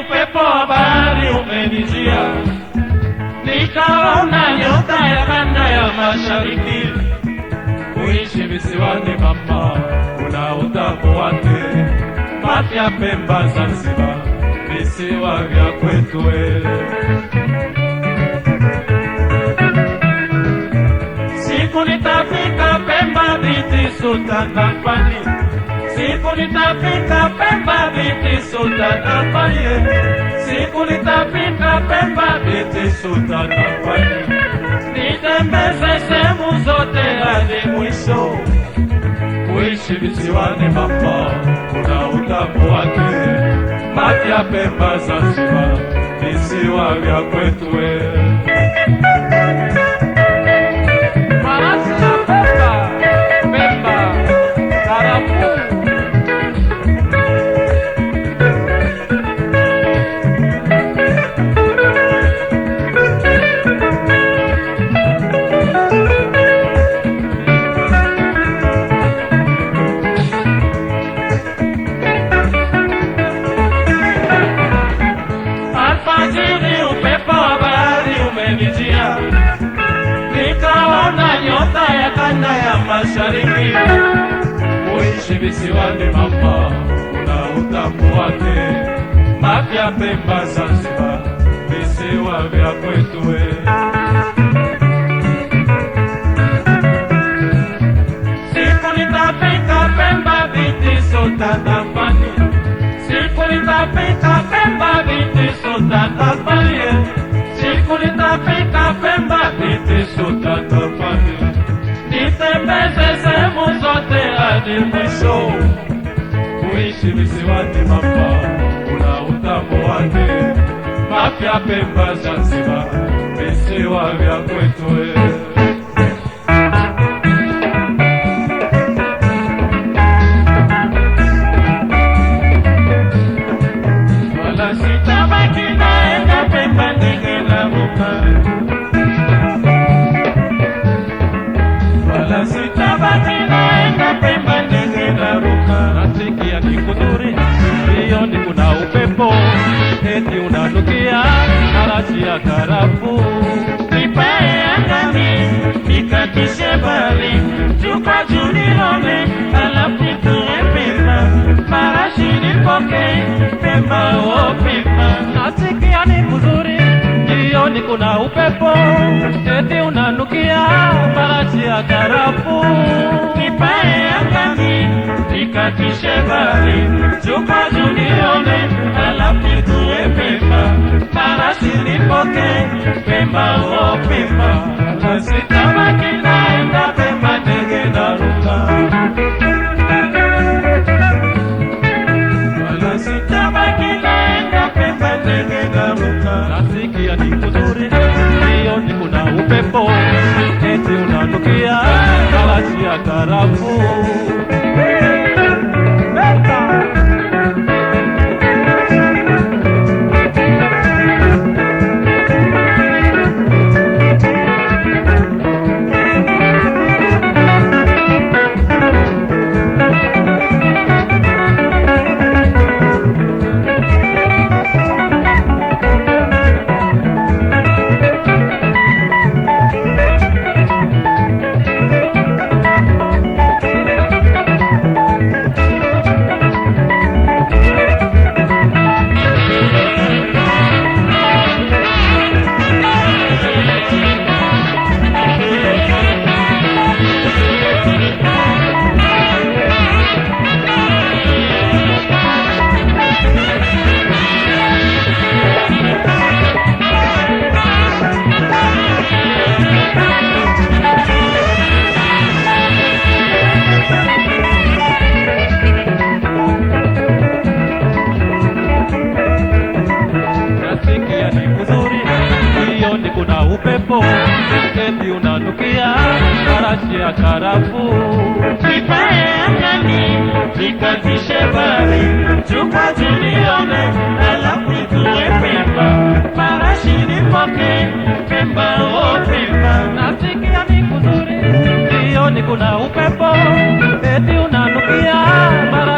upepo wa bahari umenijia, nikaona nyota ya kanda ya mashariki. Kuishi visiwani mama, kuna utamu wake. Mafia, Pemba, Zanzibar, visiwa vya kwetu Siku nitafika Pemba, binti Sultan Afani. Siku nitafika Pemba, binti Sultan Afani. Siku nitafika Pemba, binti Sultan Afani. Nitembeze sehemu zote hadi mwisho. Kuishi visiwani mama, kuna utamu wake. Mafia, Pemba, Zanzibar, visiwa vya kwetu nikaona nyota ya kanda ya mashariki. Kuishi visiwani mama, kuna utamu wake. Mafia, Pemba, Zanzibar, visiwa vya kwetu Siku nitafika Pemba, binti Sultan Afani. Siku nitafika Pemba, binti Sultan Afani. Siku nitafika Pemba, binti Sultan Afani. Nitembeze sehemu zote hadi mwisho. Kuishi visiwani mama, kuna utamu wake. Mafia, Pemba, Zanzibar, visiwa vya kwetu wala sitabaki naenda Pemba ndege naruka. Wala sitabaki naenda Pemba ndege naruka. Nasikia ni kuzuri, sioni kuna upepo, eti unanukia marashi ya karafuu. Nipae angani, nikatishe bahari, chupa junione, alafu nitue Pemba. Marashi nipoke, Pemba oh Pemba. Nasikia ni kuzuri, sioni kuna upepo, eti unanukia marashi ya karafuu. Nipae angani, nikatishe bahari, chupa junione, alafu nitue Pemba. Marashi nipoke, Pemba oh Pemba. Wala sitabaki naenda Pemba ndege naruka. Wala sitabaki naenda Pemba ndege naruka. Nasikia ni kuzuri, sioni kuna upepo, eti unanukia marashi ya karafuu. upepo, eti unanukia marashi ya karafuu. Nipae angani, nikatishe bahari, chukua junione, alafu nitue Pemba. Marashi nipoke, Pemba oh Pemba. Nasikia ni kuzuri, sioni kuna upepo, eti unanukia marashi